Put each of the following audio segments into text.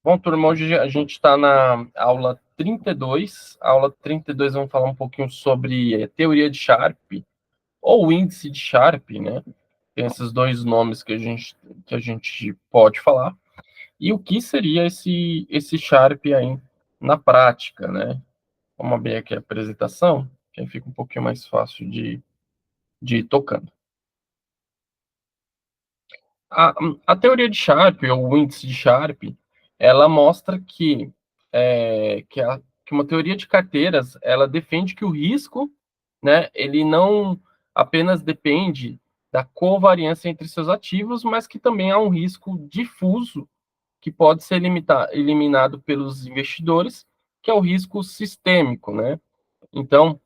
Bom, turma, hoje a gente está na aula 32. A aula 32 vamos falar um pouquinho sobre teoria de Sharp, ou índice de Sharp, né? Tem esses dois nomes que a gente pode falar. E o que seria esse Sharp aí na prática, né? Vamos abrir aqui a apresentação, que aí fica um pouquinho mais fácil de ir tocando. A teoria de Sharp, ou o índice de Sharp, ela mostra que uma teoria de carteiras, ela defende que o risco, né, ele não apenas depende da covariância entre seus ativos, mas que também há um risco difuso que pode ser eliminado pelos investidores, que é o risco sistêmico, né? Então,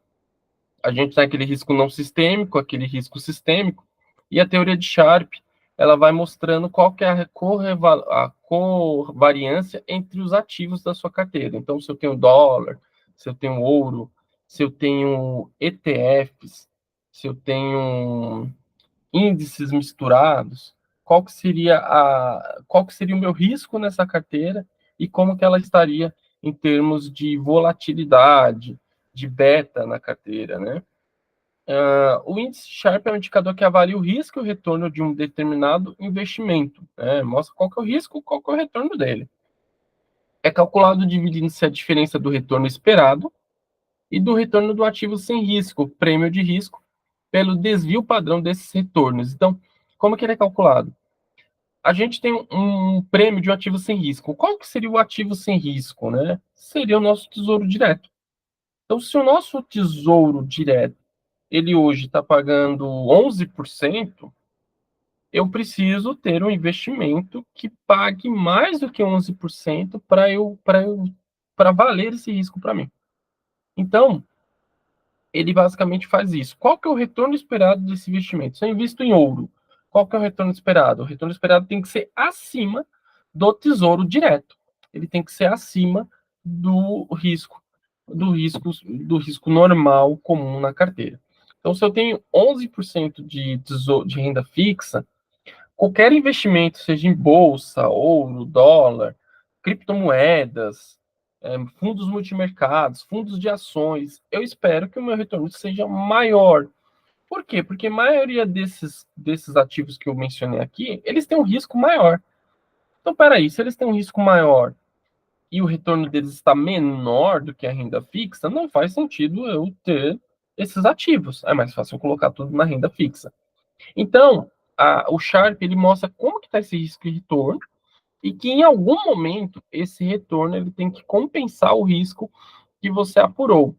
a gente tem aquele risco não sistêmico, aquele risco sistêmico, e a teoria de Sharp, ela vai mostrando qual que é a covariância entre os ativos da sua carteira. Então, se eu tenho dólar, se eu tenho ouro, se eu tenho ETFs, se eu tenho índices misturados, qual que seria o meu risco nessa carteira e como que ela estaria em termos de volatilidade, de beta na carteira, né? O índice Sharpe é um indicador que avalia o risco e o retorno de um determinado investimento, né? Mostra qual que é o risco, qual que é o retorno dele. É calculado dividindo-se a diferença do retorno esperado e do retorno do ativo sem risco, prêmio de risco, pelo desvio padrão desses retornos. Então, como que ele é calculado? A gente tem um prêmio de um ativo sem risco. Qual que seria o ativo sem risco, né? Seria o nosso tesouro direto. Então, se o nosso tesouro direto ele hoje está pagando 11%, eu preciso ter um investimento que pague mais do que 11% para valer esse risco para mim. Então, ele basicamente faz isso. Qual que é o retorno esperado desse investimento? Se eu invisto em ouro, qual que é o retorno esperado? O retorno esperado tem que ser acima do tesouro direto. Ele tem que ser acima do risco normal comum na carteira. Então, se eu tenho 11% de renda fixa, qualquer investimento, seja em bolsa, ouro, dólar, criptomoedas, fundos multimercados, fundos de ações, eu espero que o meu retorno seja maior. Por quê? Porque a maioria desses ativos que eu mencionei aqui, eles têm um risco maior. Então, peraí, se eles têm um risco maior e o retorno deles está menor do que a renda fixa, não faz sentido eu ter esses ativos. É mais fácil eu colocar tudo na renda fixa. Então, o Sharpe ele mostra como que está esse risco e retorno e que em algum momento esse retorno ele tem que compensar o risco que você apurou.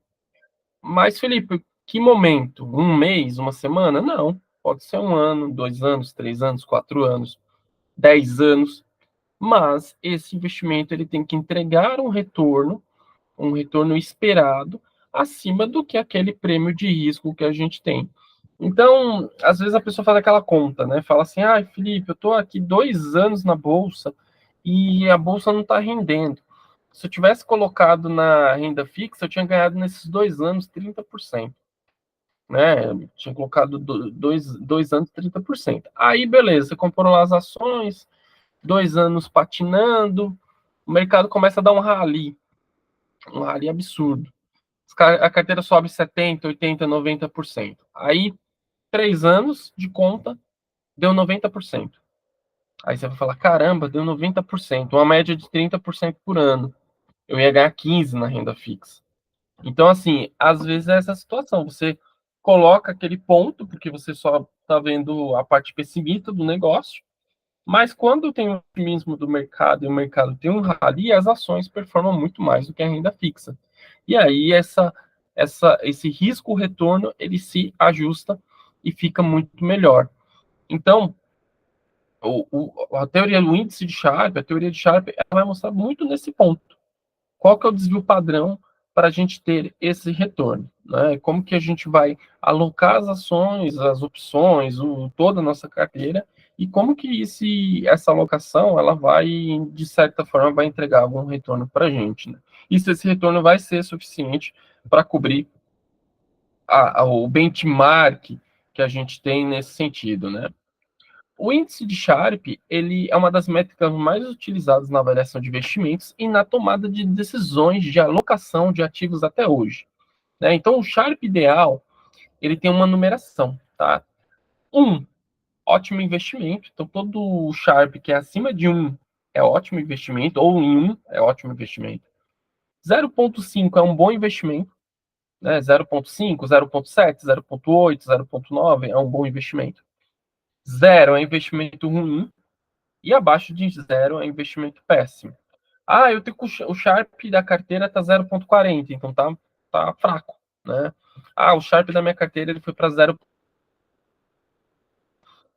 Mas, Felipe, que momento? Um mês, uma semana? Não. Pode ser 1 ano, 2 anos, 3 anos, 4 anos, 10 anos. Mas esse investimento ele tem que entregar um retorno esperado acima do que aquele prêmio de risco que a gente tem. Então, às vezes a pessoa faz aquela conta, né? Fala assim, Felipe, eu estou aqui 2 anos na bolsa e a bolsa não está rendendo. Se eu tivesse colocado na renda fixa, eu tinha ganhado nesses 2 anos 30%. Né? Eu tinha colocado 2 anos 30%. Aí, beleza, você comprou lá as ações, 2 anos patinando, o mercado começa a dar um rally absurdo. A carteira sobe 70%, 80%, 90%. Aí, 3 anos de conta, deu 90%. Aí você vai falar, caramba, deu 90%, uma média de 30% por ano. Eu ia ganhar 15% na renda fixa. Então, assim, às vezes é essa situação. Você coloca aquele ponto, porque você só está vendo a parte pessimista do negócio, mas quando tem o otimismo do mercado e o mercado tem um rally, as ações performam muito mais do que a renda fixa. E aí esse risco-retorno ele se ajusta e fica muito melhor. Então, a teoria do índice de Sharpe, a teoria de Sharpe, ela vai mostrar muito nesse ponto. Qual que é o desvio padrão para a gente ter esse retorno? Né? Como que a gente vai alocar as ações, as opções, toda a nossa carteira, e como que essa alocação, ela vai, de certa forma, vai entregar algum retorno para a gente. Né? E se esse retorno vai ser suficiente para cobrir o benchmark que a gente tem nesse sentido, né? O índice de Sharpe, ele é uma das métricas mais utilizadas na avaliação de investimentos e na tomada de decisões de alocação de ativos até hoje, né? Então, o Sharpe ideal, ele tem uma numeração, tá? 1, ótimo investimento. Então, todo Sharpe que é acima de 1 é ótimo investimento, ou em 1 é ótimo investimento. 0,5 é um bom investimento, né? 0,5, 0,7, 0,8, 0,9 é um bom investimento. 0 é investimento ruim, e abaixo de 0 é investimento péssimo. Ah, eu tenho o Sharp da carteira tá 0,40, então tá fraco, né? Ah, o Sharp da minha carteira ele foi para 0.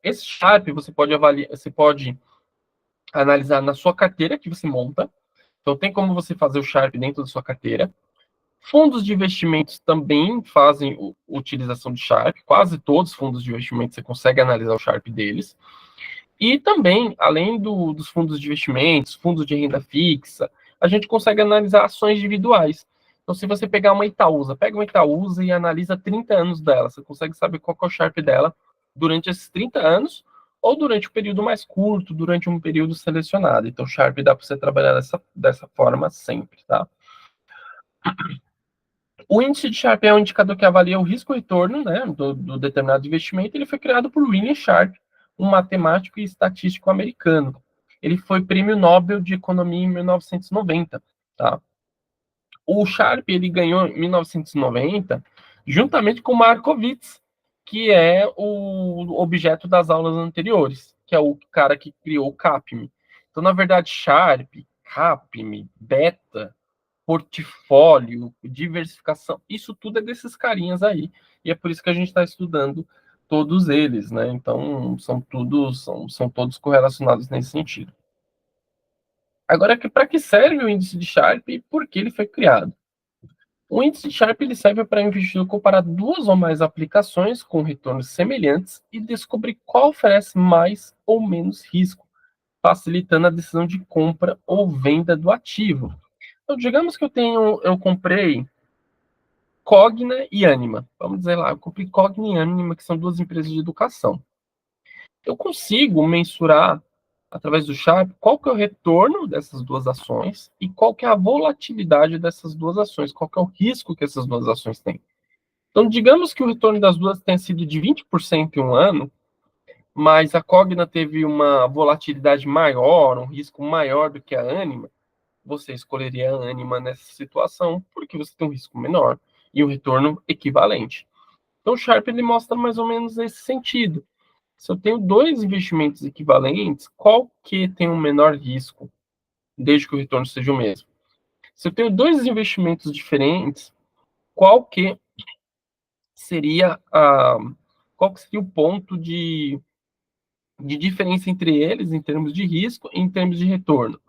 Esse Sharp você pode avaliar, você pode analisar na sua carteira que você monta. Então tem como você fazer o Sharp dentro da sua carteira. Fundos de investimentos também fazem utilização de Sharp. Quase todos os fundos de investimento você consegue analisar o Sharp deles. E também, além dos fundos de investimentos, fundos de renda fixa, a gente consegue analisar ações individuais. Então, se você pegar uma Itaúsa, pega uma Itaúsa e analisa 30 anos dela, você consegue saber qual é o Sharp dela durante esses 30 anos, ou durante um período mais curto, durante um período selecionado. Então, Sharp dá para você trabalhar dessa forma sempre, tá? O índice de Sharpe é um indicador que avalia o risco-retorno, né, do determinado investimento. Ele foi criado por William Sharpe, um matemático e estatístico americano. Ele foi prêmio Nobel de Economia em 1990. Tá? O Sharpe ele ganhou em 1990 juntamente com Markowitz, que é o objeto das aulas anteriores, que é o cara que criou o CAPM. Então, na verdade, Sharpe, CAPM, Beta, portfólio, diversificação, isso tudo é desses carinhas aí. E é por isso que a gente está estudando todos eles, né? Então, são todos correlacionados nesse sentido. Agora, para que serve o índice de Sharpe e por que ele foi criado? O índice de Sharpe ele serve para o investidor comparar duas ou mais aplicações com retornos semelhantes e descobrir qual oferece mais ou menos risco, facilitando a decisão de compra ou venda do ativo. Então, digamos que eu comprei Cogna e Anima. Vamos dizer lá, eu comprei Cogna e Anima, que são duas empresas de educação. Eu consigo mensurar, através do Sharpe, qual que é o retorno dessas duas ações e qual que é a volatilidade dessas duas ações, qual que é o risco que essas duas ações têm. Então, digamos que o retorno das duas tenha sido de 20% em um ano, mas a Cogna teve uma volatilidade maior, um risco maior do que a Anima, você escolheria a Anima nessa situação, porque você tem um risco menor e um retorno equivalente. Então, o Sharpe ele mostra mais ou menos nesse sentido. Se eu tenho dois investimentos equivalentes, qual que tem um menor risco, desde que o retorno seja o mesmo? Se eu tenho dois investimentos diferentes, qual que seria qual que seria o ponto de diferença entre eles em termos de risco e em termos de retorno?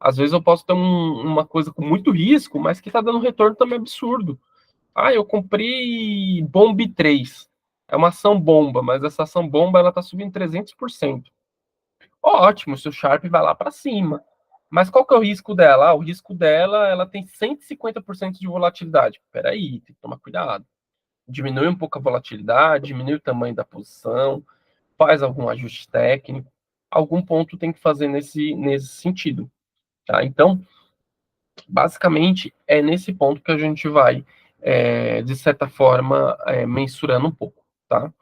Às vezes eu posso ter uma coisa com muito risco, mas que está dando um retorno também absurdo. Ah, eu comprei Bomb 3. É uma ação bomba, mas essa ação bomba ela está subindo 300%. Ótimo, se o Sharp vai lá para cima. Mas qual que é o risco dela? Ah, o risco dela, ela tem 150% de volatilidade. Peraí, tem que tomar cuidado. Diminui um pouco a volatilidade, diminui o tamanho da posição, faz algum ajuste técnico. Algum ponto tem que fazer nesse sentido. Tá? Então, basicamente, é nesse ponto que a gente vai, de certa forma, mensurando um pouco. Tá?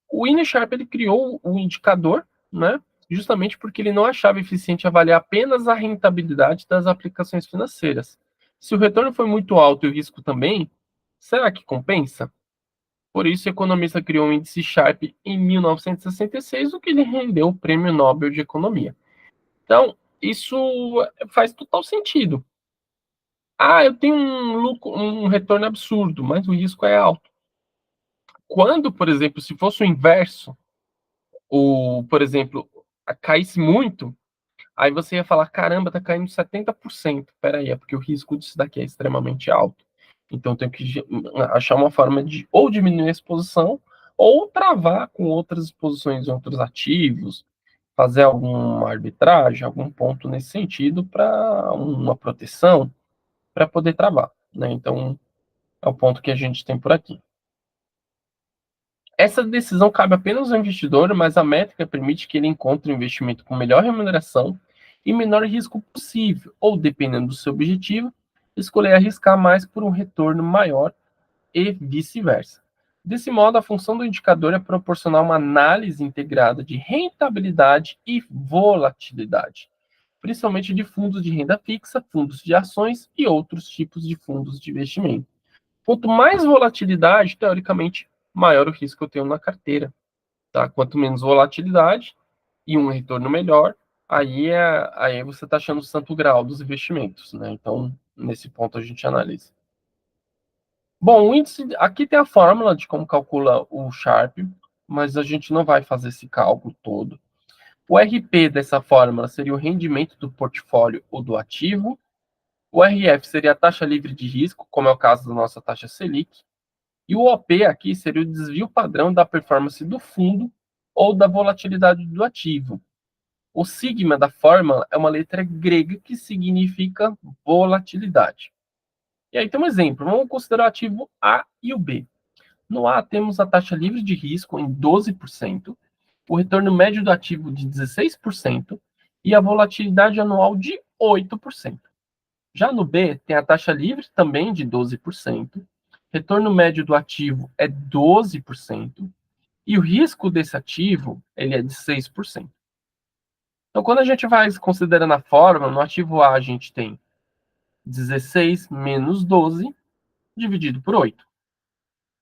O Winnie Sharp ele criou o indicador, né, justamente porque ele não achava eficiente avaliar apenas a rentabilidade das aplicações financeiras. Se o retorno foi muito alto e o risco também, será que compensa? Por isso, o economista criou o índice Sharp em 1966, o que lhe rendeu o Prêmio Nobel de Economia. Então, isso faz total sentido. Ah, eu tenho um retorno absurdo, mas o risco é alto. Quando, por exemplo, se fosse o inverso, por exemplo, caísse muito, aí você ia falar, caramba, tá caindo 70%. Peraí, é porque o risco disso daqui é extremamente alto. Então eu tenho que achar uma forma de ou diminuir a exposição ou travar com outras exposições em outros ativos, fazer alguma arbitragem, algum ponto nesse sentido para uma proteção para poder travar, né? Então é o ponto que a gente tem por aqui. Essa decisão cabe apenas ao investidor, mas a métrica permite que ele encontre um investimento com melhor remuneração e menor risco possível, ou, dependendo do seu objetivo, escolher arriscar mais por um retorno maior e vice-versa. Desse modo, a função do indicador é proporcionar uma análise integrada de rentabilidade e volatilidade, principalmente de fundos de renda fixa, fundos de ações e outros tipos de fundos de investimento. Quanto mais volatilidade, teoricamente, maior o risco que eu tenho na carteira. Tá? Quanto menos volatilidade e um retorno melhor, aí você está achando o santo grau dos investimentos. Né? Então, nesse ponto, a gente analisa. Bom, o índice, aqui tem a fórmula de como calcula o Sharpe, mas a gente não vai fazer esse cálculo todo. O RP dessa fórmula seria o rendimento do portfólio ou do ativo. O RF seria a taxa livre de risco, como é o caso da nossa taxa Selic. E o OP aqui seria o desvio padrão da performance do fundo ou da volatilidade do ativo. O sigma da fórmula é uma letra grega que significa volatilidade. E aí tem um exemplo. Vamos considerar o ativo A e o B. No A, temos a taxa livre de risco em 12%, o retorno médio do ativo de 16% e a volatilidade anual de 8%. Já no B, tem a taxa livre também de 12%, retorno médio do ativo é 12% e o risco desse ativo ele é de 6%. Então, quando a gente vai considerando a fórmula, no ativo A a gente tem 16 menos 12 dividido por 8.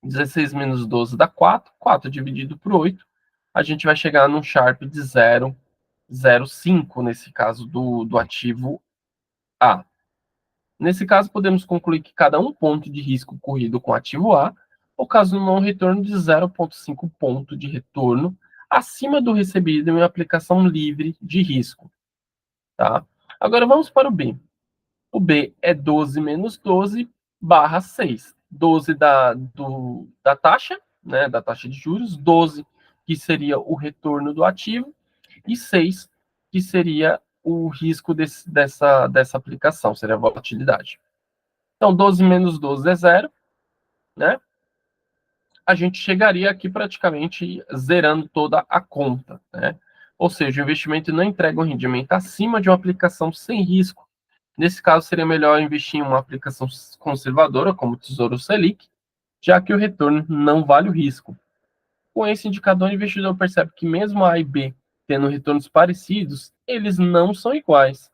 16 menos 12 dá 4, 4 dividido por 8, a gente vai chegar num Sharpe de 0,05 nesse caso do ativo A. Nesse caso, podemos concluir que cada um ponto de risco corrido com o ativo A ocasionou um retorno de 0,5 ponto de retorno acima do recebido em uma aplicação livre de risco. Tá? Agora vamos para o B. O B é 12 menos 12 barra 6. 12 da taxa, né, da taxa de juros, 12 que seria o retorno do ativo e 6 que seria o risco dessa aplicação, seria a volatilidade. Então, 12 menos 12 é zero, né? A gente chegaria aqui praticamente zerando toda a conta, né? Ou seja, o investimento não entrega um rendimento acima de uma aplicação sem risco. Nesse caso, seria melhor investir em uma aplicação conservadora, como o Tesouro Selic, já que o retorno não vale o risco. Com esse indicador, o investidor percebe que mesmo A e B tendo retornos parecidos, eles não são iguais.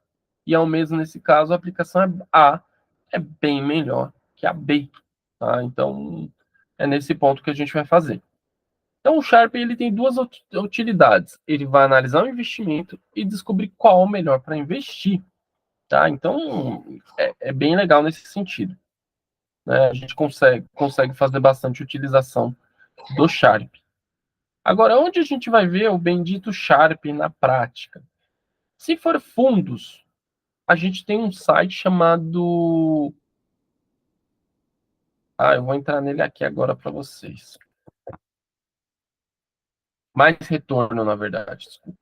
E ao mesmo nesse caso, a aplicação A é bem melhor que a B. Tá? Então, é nesse ponto que a gente vai fazer. Então, o Sharpe ele tem duas utilidades. Ele vai analisar o investimento e descobrir qual é o melhor para investir. Tá? Então, é bem legal nesse sentido. Né? A gente consegue fazer bastante utilização do Sharp. Agora, onde a gente vai ver o bendito Sharp na prática? Se for fundos, a gente tem um site chamado. Eu vou entrar nele aqui agora para vocês. Mais retorno, na verdade. Desculpa.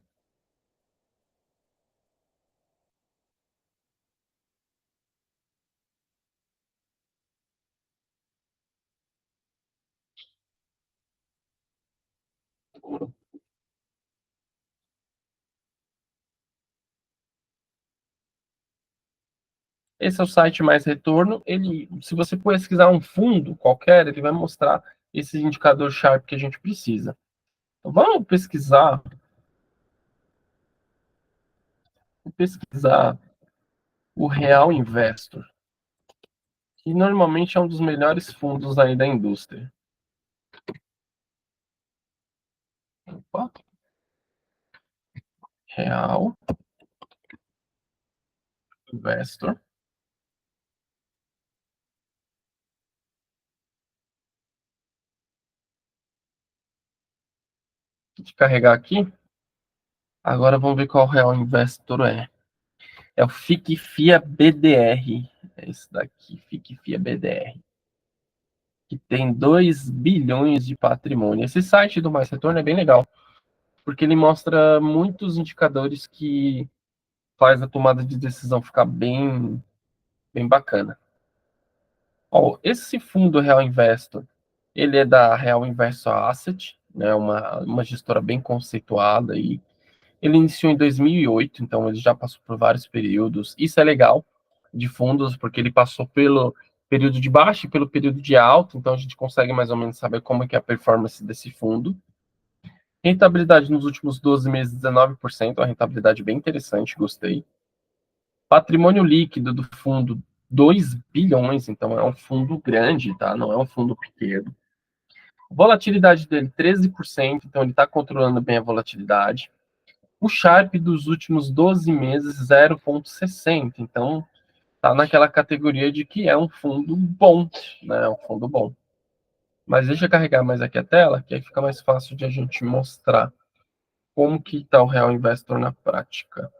Esse é o site Mais Retorno. Ele, se você pesquisar um fundo qualquer, ele vai mostrar esse indicador Sharp que a gente precisa. Então, vamos pesquisar o Real Investor, que normalmente é um dos melhores fundos aí da indústria. Opa, Real Investor. Deixa eu carregar aqui. Agora vamos ver qual Real Investor é. É o FICFIA BDR. É esse daqui, FICFIA BDR. Que tem 2 bilhões de patrimônio. Esse site do Mais Retorno é bem legal, porque ele mostra muitos indicadores que faz a tomada de decisão ficar bem bacana. Ó, esse fundo Real Investor, Ele é da Real Inverso Asset, né, uma gestora bem conceituada aí. Ele iniciou em 2008, então ele já passou por vários períodos. Isso é legal de fundos, porque ele passou pelo período de baixo e pelo período de alto, então a gente consegue mais ou menos saber como é que é a performance desse fundo. Rentabilidade nos últimos 12 meses, 19%, uma rentabilidade bem interessante, gostei. Patrimônio líquido do fundo, 2 bilhões, então é um fundo grande, tá? Não é um fundo pequeno. Volatilidade dele, 13%, então ele está controlando bem a volatilidade. O Sharp dos últimos 12 meses, 0,60. Então, tá naquela categoria de que é um fundo bom, né? É um fundo bom. Mas deixa eu carregar mais aqui a tela, que aí fica mais fácil de a gente mostrar como que está o Real Investor na prática.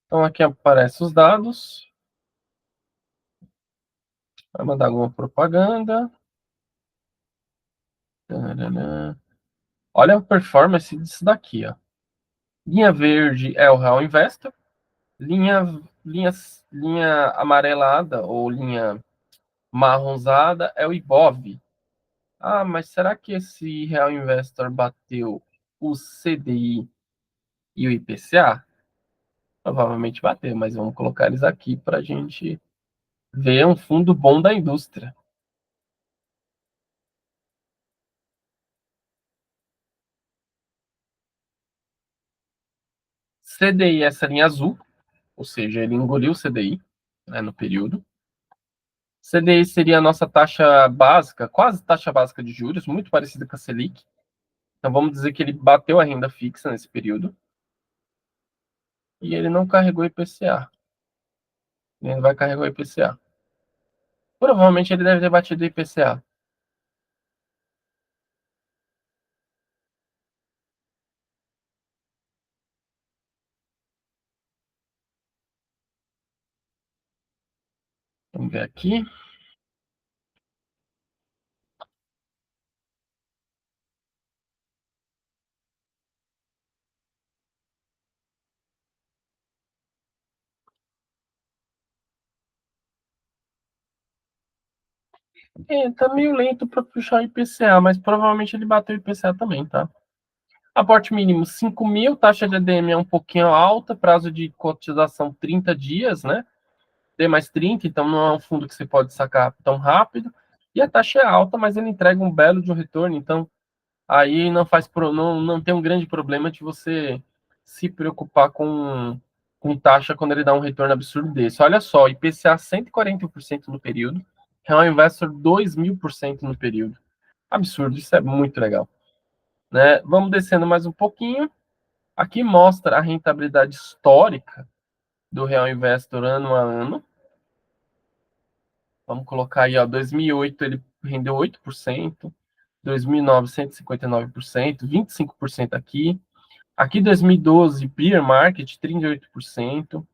Então, aqui aparecem os dados. Vai mandar alguma propaganda. Olha a performance disso daqui, ó. Linha verde é o Real Investor. Linha, linha amarelada ou linha marronzada é o Ibov. Ah, mas será que esse Real Investor bateu o CDI e o IPCA? Provavelmente bateu, mas vamos colocar eles aqui para a gente ver um fundo bom da indústria. CDI, essa linha azul, ou seja, ele engoliu o CDI, né, no período. CDI seria a nossa taxa básica, quase taxa básica de juros, muito parecida com a Selic. Então vamos dizer que ele bateu a renda fixa nesse período. E ele não carregou IPCA. Ele não vai carregar o IPCA. Provavelmente ele deve ter batido o IPCA. Vamos ver aqui. É, tá meio lento para puxar o IPCA, mas provavelmente ele bateu o IPCA também, tá? Aporte mínimo 5 mil, taxa de ADM é um pouquinho alta, prazo de cotização 30 dias, né? D mais 30, então não é um fundo que você pode sacar tão rápido. E a taxa é alta, mas ele entrega um belo de um retorno, então aí não tem um grande problema de você se preocupar com taxa quando ele dá um retorno absurdo desse. Olha só, IPCA 140% no período, Real Investor 2.000% no período. Absurdo, isso é muito legal. Né? Vamos descendo mais um pouquinho. Aqui mostra a rentabilidade histórica do Real Investor ano a ano. Vamos colocar aí, ó, 2008 ele rendeu 8%, 2009 159%, 25% aqui. Aqui 2012 Beer Market 38%,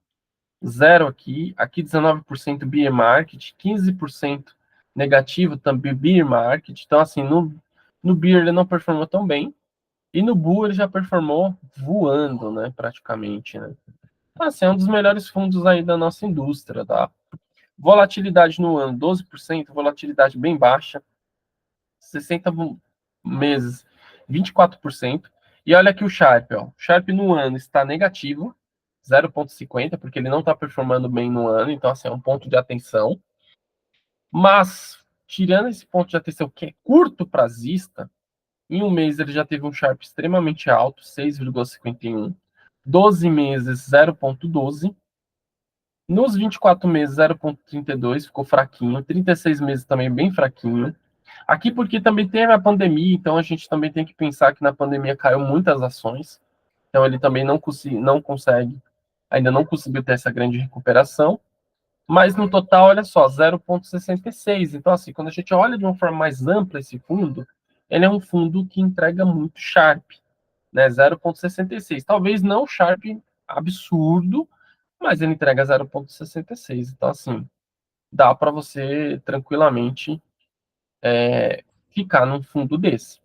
zero aqui. Aqui 19% Beer Market, 15% negativo também Beer Market. Então assim, no Beer ele não performou tão bem. E no Bull ele já performou voando, né, praticamente, né? Assim, é um dos melhores fundos aí da nossa indústria, tá? Volatilidade no ano, 12%, volatilidade bem baixa. 60 meses, 24%. E olha aqui o Sharp, ó. O Sharp no ano está negativo, 0,50, porque ele não está performando bem no ano, então assim, é um ponto de atenção. Mas, tirando esse ponto de atenção que é curto prazista, em um mês ele já teve um Sharp extremamente alto, 6,51. 12 meses, 0,12. Nos 24 meses, 0,32, ficou fraquinho. 36 meses também bem fraquinho. Aqui porque também teve a pandemia, então a gente também tem que pensar que na pandemia caiu muitas ações. Então ele também não consegue, ainda não conseguiu ter essa grande recuperação. Mas no total, olha só, 0,66. Então, assim, quando a gente olha de uma forma mais ampla esse fundo, ele é um fundo que entrega muito Sharp, né? 0,66. Talvez não Sharp absurdo, mas ele entrega 0,66. Então, assim, dá para você tranquilamente ficar num fundo desse.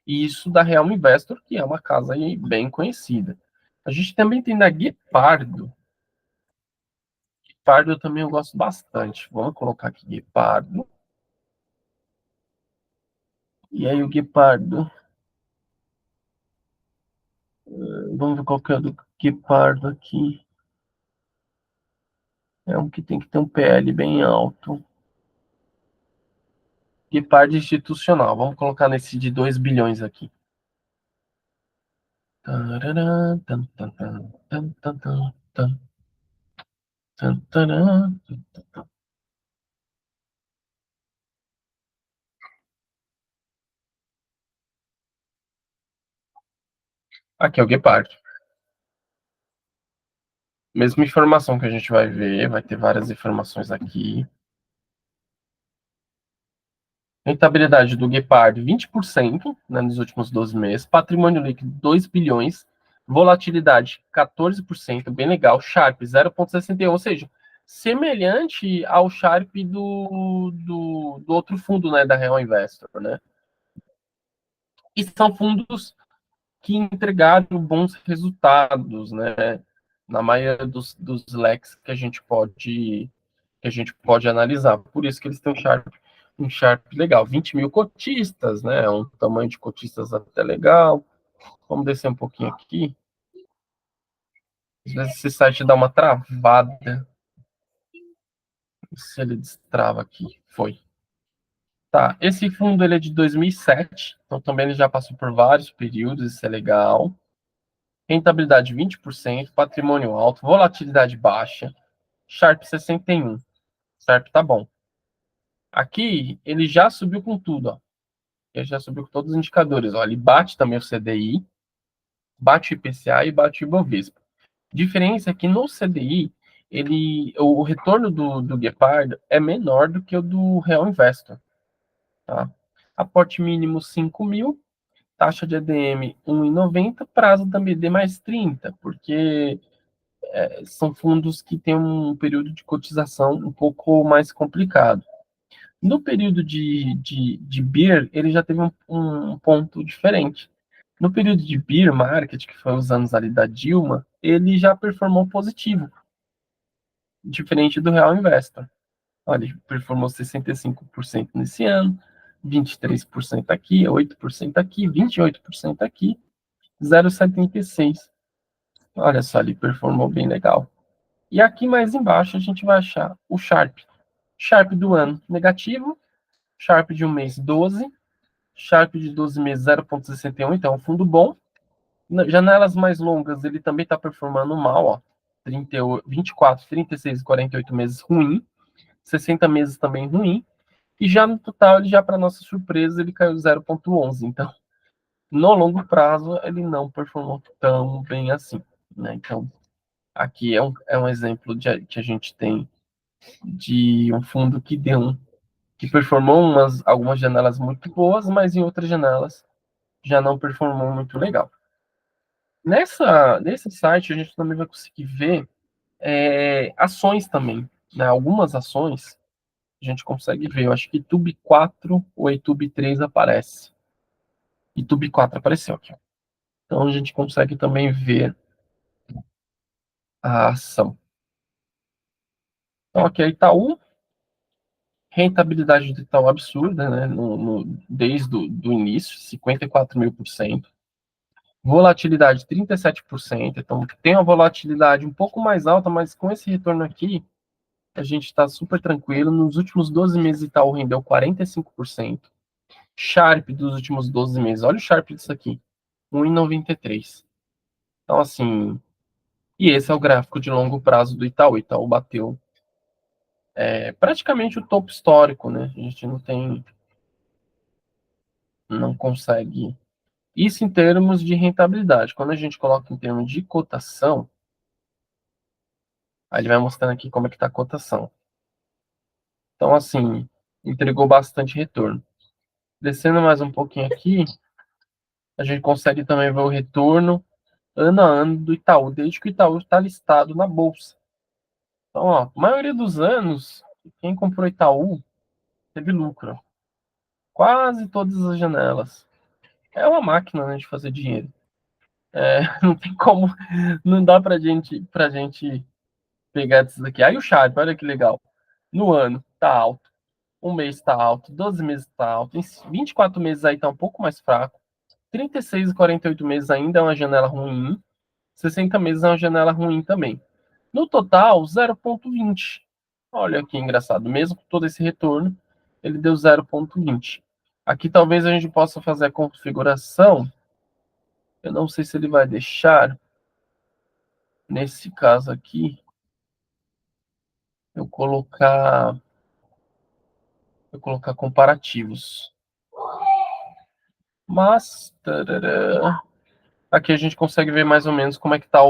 E isso da Real Investor, que é uma casa aí bem conhecida. A gente também tem da Guepardo. Guepardo eu também gosto bastante. Vamos colocar aqui Guepardo. E aí o Guepardo. Vamos ver qual que é o do Guepardo aqui. É um que tem que ter um PL bem alto. Guepardo institucional. Vamos colocar nesse de 2 bilhões aqui. Tarará, tan, tan, tan, tan, tan, tan, tan, tan, tará. Aqui é o Guepardo. Mesma informação que a gente vai ver, vai ter várias informações aqui. Rentabilidade do Guepardo, 20%, né, nos últimos 12 meses. Patrimônio líquido, 2 bilhões. Volatilidade, 14%, bem legal. Sharp, 0,61, ou seja, semelhante ao Sharp do outro fundo, né, da Real Investor, né? E são fundos que entregaram bons resultados, né? Na maioria dos leques que a gente pode analisar. Por isso que eles têm um Sharp legal. 20 mil cotistas, né? Um tamanho de cotistas até legal. Vamos descer um pouquinho aqui. Às vezes esse site dá uma travada. Se ele destrava aqui. Foi. Tá, esse fundo ele é de 2007, então também ele já passou por vários períodos, isso é legal. Rentabilidade 20%, patrimônio alto, volatilidade baixa, Sharp 61. Sharp tá bom. Aqui ele já subiu com tudo, ó. Ele já subiu com todos os indicadores, ó. Ele bate também o CDI, bate o IPCA e bate o Ibovespa. Diferença é que no CDI, o retorno do Guepardo é menor do que o do Real Investor. Tá? Aporte mínimo 5 mil, taxa de EDM 1,90, prazo da BD mais 30, porque são fundos que têm um período de cotização um pouco mais complicado. No período de Beer, ele já teve um ponto diferente. No período de Beer Market, que foi os anos ali da Dilma, ele já performou positivo, diferente do Real Investor. Olha, ele performou 65% nesse ano, 23% aqui, 8% aqui, 28% aqui, 0,76%. Olha só, ele performou bem legal. E aqui mais embaixo a gente vai achar o Sharp. Sharp do ano negativo, Sharp de um mês 12, Sharp de 12 meses 0,61, então é um fundo bom. Janelas mais longas, ele também está performando mal, ó. 24, 36 e 48 meses ruim, 60 meses também ruim, e já no total, ele já para nossa surpresa, ele caiu 0,11. Então, no longo prazo, ele não performou tão bem assim, né? Então, aqui é um exemplo que a gente tem de um fundo que performou algumas janelas muito boas, mas em outras janelas já não performou muito legal. Nesse site, a gente também vai conseguir ver ações também, né? Algumas ações a gente consegue ver. Eu acho que Itube 4 ou Itube 3 aparece. Itube 4 apareceu aqui. Então a gente consegue também ver a ação. Então aqui é Itaú, rentabilidade do Itaú absurda, né? Desde o início, 54.000%. Volatilidade 37%. Então tem uma volatilidade um pouco mais alta, mas com esse retorno aqui, a gente está super tranquilo. Nos últimos 12 meses, Itaú rendeu 45%. Sharp dos últimos 12 meses, olha o Sharp disso aqui, 1,93. Então, assim, e esse é o gráfico de longo prazo do Itaú. O Itaú bateu praticamente o topo histórico, né? A gente não consegue. Isso em termos de rentabilidade. Quando a gente coloca em termos de cotação, aí ele vai mostrando aqui como é que está a cotação. Então, assim, entregou bastante retorno. Descendo mais um pouquinho aqui, a gente consegue também ver o retorno ano a ano do Itaú, desde que o Itaú está listado na Bolsa. Então, ó, a maioria dos anos, quem comprou Itaú teve lucro. Quase todas as janelas. É uma máquina, né, de fazer dinheiro. Não tem como, não dá pra gente pegar esses aqui. Aí o Sharpe, olha que legal. No ano, tá alto. Um mês tá alto, 12 meses tá alto, em 24 meses aí tá um pouco mais fraco. 36 e 48 meses ainda é uma janela ruim. 60 meses é uma janela ruim também. No total, 0,20. Olha que engraçado. Mesmo com todo esse retorno, ele deu 0,20. Aqui talvez a gente possa fazer a configuração. Eu não sei se ele vai deixar. Nesse caso aqui, eu colocar, eu colocar comparativos. Mas, tarará, aqui a gente consegue ver mais ou menos como é que está